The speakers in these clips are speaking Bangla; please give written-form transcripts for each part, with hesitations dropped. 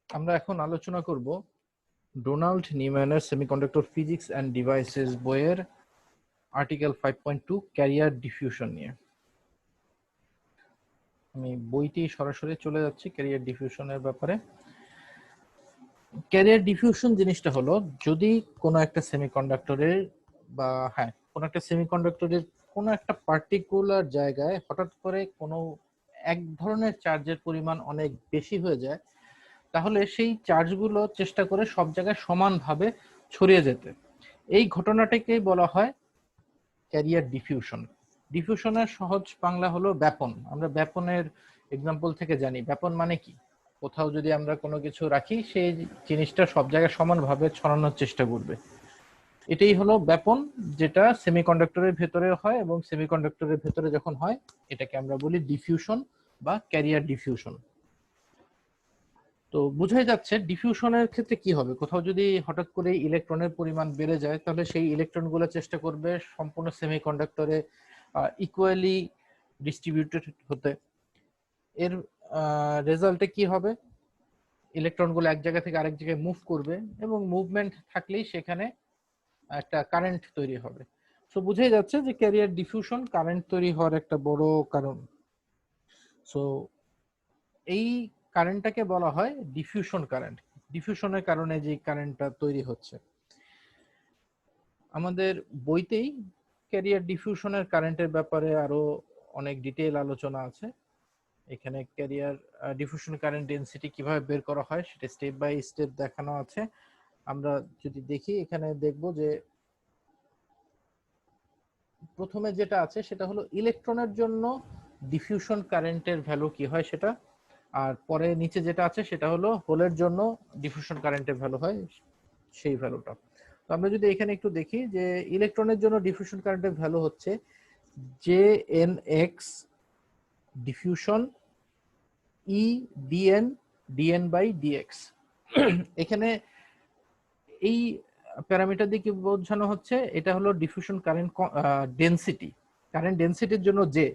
আমরা এখন আলোচনা করব ডোনাল্ড নিউম্যানের সেমিকন্ডাক্টর ফিজিক্স অ্যান্ড ডিভাইসেস বইয়ের আর্টিকেল 5.2 ক্যারিয়ার ডিফিউশন নিয়ে। আমি বইটি সরাসরি চলে যাচ্ছি ক্যারিয়ার ডিফিউশনের ব্যাপারে। ক্যারিয়ার ডিফিউশন জিনিসটা হলো, যদি কোনো একটা সেমিকন্ডাক্টরের কোনো একটা সেমিকন্ডাক্টরের কোনো একটা পার্টিকুলার জায়গায় হঠাৎ করে কোনো এক ধরনের চার্জের পরিমাণ অনেক বেশি হয়ে যায়, তাহলে সেই চার্জগুলো চেষ্টা করে সব জায়গায় সমানভাবে ছড়িয়ে যেতে। এই ঘটনাটাকেই বলা হয় ক্যারিয়ার ডিফিউশন। ডিফিউশনের সহজ বাংলা হলো ব্যাপন। আমরা ব্যাপনের এক্সাম্পল থেকে জানি ব্যাপন মানে কি, কোথাও যদি আমরা কোনো কিছু রাখি সেই জিনিসটা সব জায়গায় সমানভাবে ছড়ানোর চেষ্টা করবে। এটাই হলো ব্যাপন, যেটা সেমিকন্ডাক্টরের ভেতরে হয়, এবং সেমিকন্ডাক্টরের ভেতরে যখন হয় এটাকে আমরা বলি ডিফিউশন বা ক্যারিয়ার ডিফিউশন। তো বোঝাই যাচ্ছে ডিফিউশনের ক্ষেত্রে কি হবে, কোথাও যদি হঠাৎ করে ইলেকট্রনের পরিমাণ বেড়ে যায় তাহলে সেই ইলেকট্রনগুলো চেষ্টা করবে সম্পূর্ণ সেমিকন্ডাক্টরে ইকুয়ালি ডিস্ট্রিবিউটেড হতে। এর রেজাল্টে কি হবে, ইলেকট্রনগুলো এক জায়গা থেকে আরেক জায়গায় মুভ করবে, এবং মুভমেন্ট থাকলেই সেখানে একটা কারেন্ট তৈরি হবে। সো বুঝাই যাচ্ছে যে ক্যারিয়ার ডিফিউশন কারেন্ট তৈরি হওয়ার একটা বড় কারণ। সো এই কারেন্টটাকে বলা হয় ডিফিউশন কারেন্ট। ডিফিউশনের কারণে যে কারেন্টটা তৈরি হচ্ছে, আমাদের বইতেই ক্যারিয়ার ডিফিউশনের কারেন্টের ব্যাপারে আরো অনেক ডিটেইল আলোচনা আছে। এখানে ক্যারিয়ার ডিফিউশন কারেন্ট ডেনসিটি কিভাবে বের করা হয় সেটা স্টেপ বাই স্টেপ দেখানো আছে। আমরা যদি দেখি, এখানে দেখব যে প্রথমে যেটা আছে সেটা হলো ইলেকট্রনের জন্য ডিফিউশন কারেন্টের ভ্যালু কি হয় সেটা, আর পরে নিচে যেটা আছে সেটা হলো হোলের জন্য ডিফিউশন কারেন্টের ভ্যালু হয় সেই ভ্যালুটা। তো আমরা যদি এখানে একটু দেখি যে ইলেকট্রনের জন্য ডিফিউশন কারেন্টের ভ্যালু হচ্ছে J N X diffusion E dn dn by dx. এখানে এই প্যারামিটার দিয়ে কি বোঝানো হচ্ছে, এটা হলো ডিফিউশন কারেন্ট ডেনসিটি। কারেন্ট ডেনসিটির জন্য যে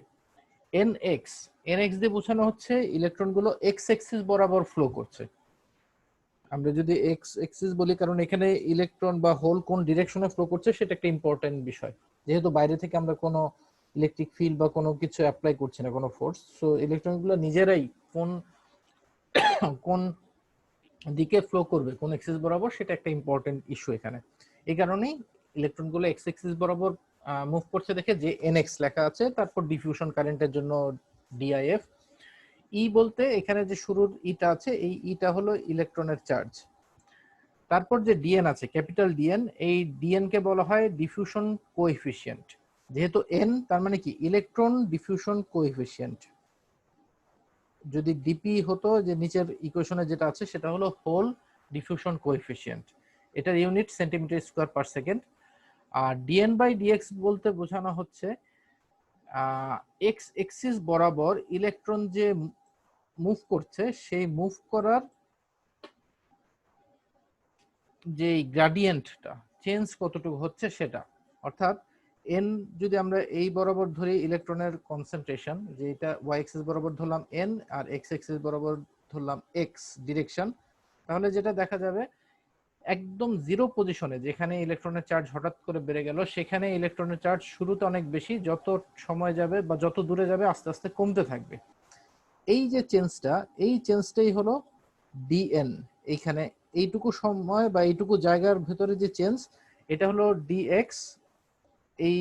এন এক্স, এন এক্স দিয়ে বোঝানো হচ্ছে ইলেকট্রনগুলো এক্স এক্সিস বরাবর ফ্লো করছে। আমরা যদি এক্স এক্সিস বলি কারণ এখানে ইলেকট্রন বা হোল কোন ডিরেকশনে ফ্লো করছে সেটা একটা ইম্পর্টেন্ট বিষয়, যেহেতু বাইরে থেকে আমরা কোনো ইলেকট্রিক ফিল্ড বা কোনো কিছু অ্যাপ্লাই করছি না, কোনো ফোর্স। সো ইলেকট্রনগুলো নিজেরাই কোন কোন দিকে ফ্লো করবে, কোন এক্সিস বরাবর, সেটা একটা ইম্পর্টেন্ট ইস্যু এখানে। এই কারণেই ইলেকট্রনগুলো এক্স এক্সিস বরাবর মুভ করছে দেখে যে এন এক্স লেখা আছে, তারপর ডিফিউশন কারেন্টের জন্য ডিআইএফ। ই বলতে এখানে যে শুরুর ইটা আছে, এই ইটা হলো ইলেকট্রনের চার্জ। তারপর যে ডিএন আছে, ক্যাপিটাল ডিএন, এই ডিএন কে বলা হয় ডিফিউশন কোএফিসিয়েন্ট। যেহেতু এন, তার মানে কি ইলেকট্রন ডিফিউশন কোএফিসিয়েন্ট। যদি ডিপি হতো, যে নিচের ইকুয়েশনে যেটা আছে সেটা হলো হোল ডিফিউশন কোএফিসিয়েন্ট, এটার unit centimetre square per second. আর ডিএন বাই ডিএক্স বলতে বোঝানো হচ্ছে এক্স এক্সিস বরাবর ইলেকট্রন যে মুভ করছে সেই মুভ করার যে গ্রাডিয়েন্টটা, চেঞ্জ কতটুকু হচ্ছে সেটা। অর্থাৎ এন যদি আমরা এই বরাবর ধরি ইলেকট্রনের কনসেন্ট্রেশন, যে এটা ওয়াই এক্সিস বরাবর ধরলাম এন আর এক্স এক্সিস বরাবর ধরলাম এক্স ডিরেকশন, তাহলে যেটা দেখা যাবে একদম জিরো পজিশনে যেখানে ইলেকট্রনের চার্জ হঠাৎ করে বেড়ে গেল, সেখানে ইলেকট্রনের চার্জ শুরুতে অনেক বেশি, যত সময় যাবে বা যত দূরে যাবে আস্তে আস্তে কমতে থাকবে। এই যে চেঞ্জটা, এই চেঞ্জটাই হলো ডিএন। এইখানে এইটুকু সময় বা এইটুকু জায়গার ভেতরে যে চেঞ্জ, এটা হলো ডিএক্স। এই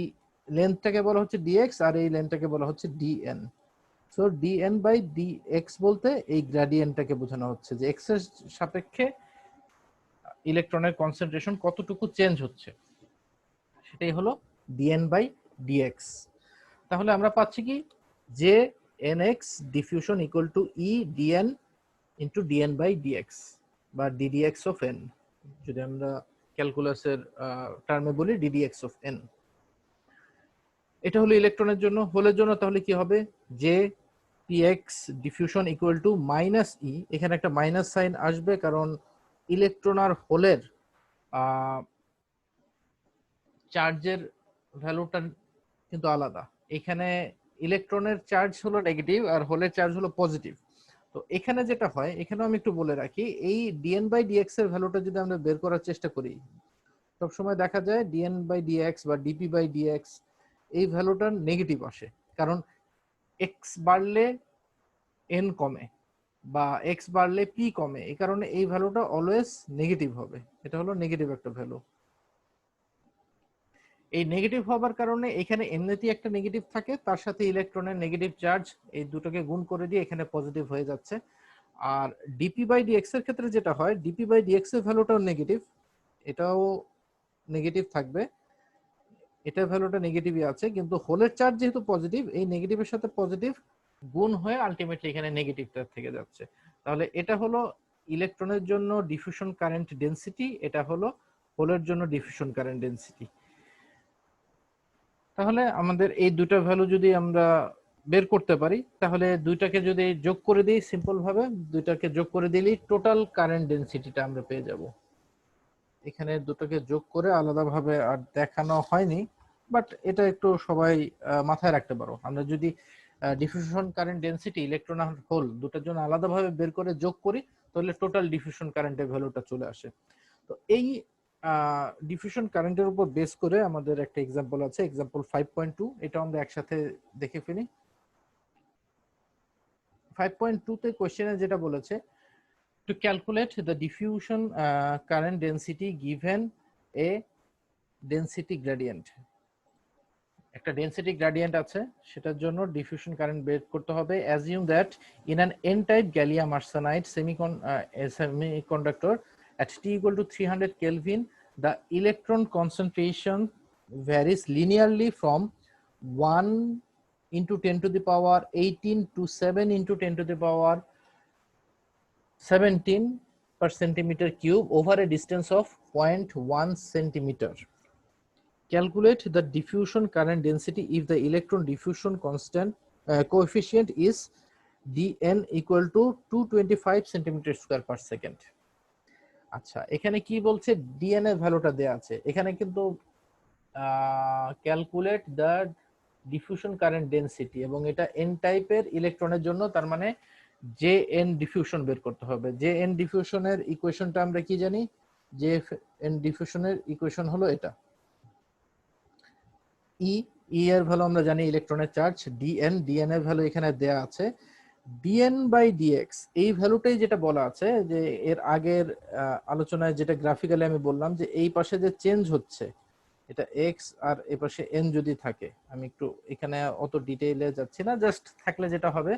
লেন্থটাকে বলা হচ্ছে ডিএক্স আর এই লেন্থটাকে বলা হচ্ছে dn. So dn by dx বলতে এই গ্রেডিয়েন্টটাকে বোঝানো হচ্ছে, যে এক্স এর সাপেক্ষে ইলেকট্রনের কনসেন্ট্রেশন কতটুকু চেঞ্জ হচ্ছে, সেটাই হলো ডিএন বাই ডিএক্স। তাহলে আমরা পাচ্ছি কি, যে N X diffusion equal to E dn into dn by dx বা ডিডিএক্স অফ এন, যদি আমরা ক্যালকুলাসের টার্মে বলি ডিডিএক্স অফ এন। এটা হলো ইলেকট্রনের জন্য। হোলের জন্য তাহলে কি হবে, যে PX diffusion equal to minus e, এখানে একটা মাইনাস সাইন আসবে কারণ ইলেকট্রন আর হোলের চার্জের ভ্যালুটা কিন্তু আলাদা। এখানে ইলেকট্রনের চার্জ হলো নেগেটিভ আর হোলের চার্জ হলো পজিটিভ। তো এখানে যেটা হয়, এখানেও আমি একটু বলে রাখি, এই ডিএন বাই ডিএক্স এর ভ্যালুটা যদি আমরা বের করার চেষ্টা করি, সব সময় দেখা যায় ডিএন বাই ডিএক্স বা ডিপি বাই ডিএক্স এই ভ্যালুটা নেগেটিভ আসে, কারণ এক্স বাড়লে এন কমে বা এক্স বাড়লে পি কমে, এই কারণে এই ভ্যালুটা অলওয়েজ নেগেটিভ হবে। এটা হলো নেগেটিভ একটা ভ্যালু। এই নেগেটিভ হবার কারণে এখানে এমনিতেই একটা নেগেটিভ থাকে, তার সাথে ইলেকট্রনের নেগেটিভ চার্জ, এই দুটোকে গুণ করে দিয়ে এখানে পজিটিভ হয়ে যাচ্ছে। আর ডিপি বাই ডিএক্স এর ক্ষেত্রে যেটা হয়, ডিপি বাই ডিএক্স এর ভ্যালুটাও নেগেটিভ, এটাও নেগেটিভ থাকবে, এটার ভ্যালুটা নেগেটিভই আছে, কিন্তু হোলের চার্জ যেহেতু পজিটিভ, এই নেগেটিভের সাথে পজিটিভ গুণ হয়ে আলটিমেটলি এখানে নেগেটিভটা থেকে যাচ্ছে। তাহলে এটা হলো ইলেকট্রনের জন্য ডিফিউশন কারেন্ট ডেনসিটি, এটা হলো হোলের জন্য ডিফিউশন কারেন্ট ডেনসিটি। তাহলে আমাদের এই দুটো ভ্যালু যদি আমরা বের করতে পারি, তাহলে দুইটাকে যদি যোগ করে দিই সিম্পল ভাবে, দুইটাকে যোগ করে দিলেই টোটাল কারেন্ট ডেনসিটিটা আমরা পেয়ে যাব। এখানে দুটোকে যোগ করে আলাদাভাবে আর দেখানো হয়নি, বাট এটা একটু সবাই মাথায় রাখতে পারো। আমরা যদি ডিফিউশন কারেন্ট ডেনসিটি ইলেকট্রন আর হোল দুটোর জন্য আলাদাভাবে বের করে যোগ করি, তাহলে টোটাল ডিফিউশন কারেন্টের ভ্যালুটা চলে আসে। তো এই ডিফিউশন কারেন্টের উপর বেস করে আমাদের একটা এক্সাম্পল আছে, এক্সাম্পল 5.2, এটা আমরা একসাথে দেখে ফেলি। 5.2 তে কোশ্চেনে যেটা বলেছে, to calculate the diffusion current density given a density gradient, একটা ডেনসিটি গ্রেডিয়েন্ট আছে, সেটার জন্য ডিফিউশন কারেন্ট বের করতে হবে। assume that in an n type gallium arsenide semiconductor at t equal to 300 Kelvin, the electron concentration varies linearly from 1 into 10 to the power 18 to 7 into 10 to the power 17 per centimeter cube over a distance of 0.1 centimeter. Calculate the diffusion current density if the electron diffusion constant coefficient is dn equal to 225 centimeter square per second. আচ্ছা, এখানে কি বলছে, dn এর ভ্যালুটা দেয়া আছে, এখানে কিন্তু calculate the diffusion current density, এবং এটা এন টাইপের ইলেকট্রনের জন্য, তার মানে জে এন ডিফিউশন বের করতে হবে। জে এন ডিফিউশনের ইকুয়েশনটা আমরা কি জানি, জে এন ডিফিউশনের ইকুয়েশন হলো এটা, ই এর ভ্যালু আমরা জানি ইলেকট্রনের চার্জ, ডিএন এর ভ্যালু এখানে দেয়া আছে, ডিএন বাই ডিএক্স এই ভ্যালুটাই যেটা বলা আছে, যে এর আগের আলোচনায় যেটা গ্রাফিক্যালি আমি বললাম, যে এই পাশে যে চেঞ্জ হচ্ছে এটা এক্স আর এ পাশে এন যদি থাকে, আমি একটু এখানে অত ডিটেইলে যাচ্ছি না, জাস্ট থাকলে যেটা হবে,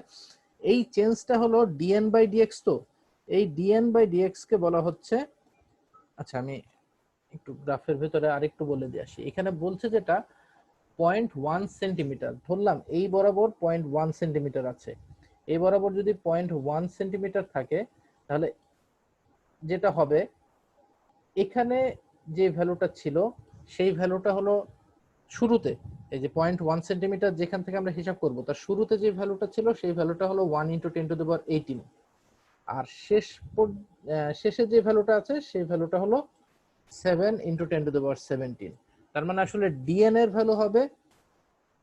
এই চেঞ্জটা হলো ডিএন বাই ডিএক্স। তো এই ডিএন বাই ডিএক্স কে বলা হচ্ছে, আচ্ছা আমি একটু গ্রাফের ভিতরে আরেকটু বলে দিয়ে আসি। এখানে বলছে যেটা 0.1 সেন্টিমিটার, ধরলাম এই বরাবর 0.1 সেন্টিমিটার আছে, এই বরাবর যদি 0.1 সেন্টিমিটার থাকে, তাহলে যেটা হবে, এখানে যে ভ্যালুটা ছিল সেই ভ্যালুটা হলো শুরুতে, এই যে 0.1 সেন্টিমিটার যেখান থেকে আমরা হিসাব করব, তার শুরুতে যে ভ্যালুটা ছিল সেই ভ্যালুটা হলো 1 × 10⁻18, আর শেষে যে ভ্যালুটা আছে সেই ভ্যালুটা হলো 7 × 10⁻17। তার মানে আসলে ডিএন এর ভ্যালু হবে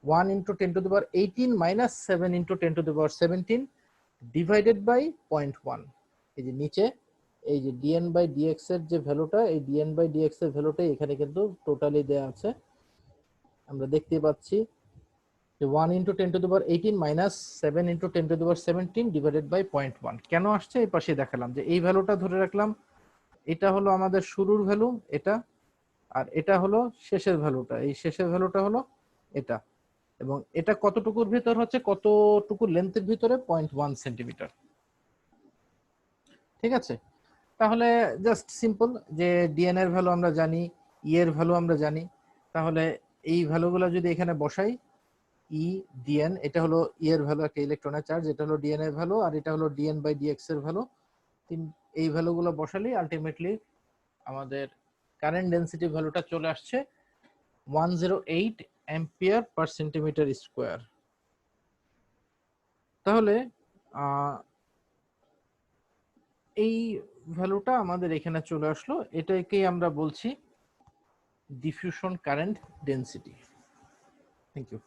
1 × 10⁻18 মাইনাস 7 × 10⁻17 ডিভাইডেড বাই 0.1। এই যে নিচে এই যে ডিএন বাই ডিএক্স এর যে ভ্যালুটা, এই ডিএন বাই ডিএক্স এর ভ্যালুটাই এখানে কিন্তু টোটালি দেয়া আছে, আমরা দেখতে পাচ্ছি যে 1 × 10⁻18 মাইনাস 7 × 10⁻17 ডিভাইডেড বাই 0.1। কেন আসছে এই পাশে দেখালাম, যে এই ভ্যালুটা ধরে রাখলাম, এটা হলো আমাদের শুরুর ভ্যালু এটা, আর এটা হলো শেষের ভ্যালুটা, এই শেষের ভ্যালুটা হলো এটা, এবং এটা কতটুকুর ভিতর হচ্ছে, কতটুকু লেন্থের ভিতরে, 0.1 সেন্টিমিটার। ঠিক আছে, তাহলে জাস্ট সিম্পল, যে ডিএন এর ভ্যালু আমরা জানি, ই এর ভ্যালু আমরা জানি, তাহলে এই ভ্যালুগুলো যদি এখানে বসাই, ই ডিএন, এটা হলো ই এর ভ্যালু, একটা ইলেকট্রনের চার্জ, এটা হলো ডিএন এর ভ্যালু, আর এটা হলো ডিএন বাই ডিএক্স এর ভ্যালু, এই ভ্যালুগুলো বসালেই আলটিমেটলি আমাদের কারেন্ট ডেনসিটি ভ্যালুটা চলে আসছে 108 অ্যাম্পিয়ার পার সেন্টিমিটার স্কোয়ার। তাহলে এই ভ্যালুটা আমাদের এখানে চলে আসলো, এটাকেই আমরা বলছি diffusion current density. Thank you.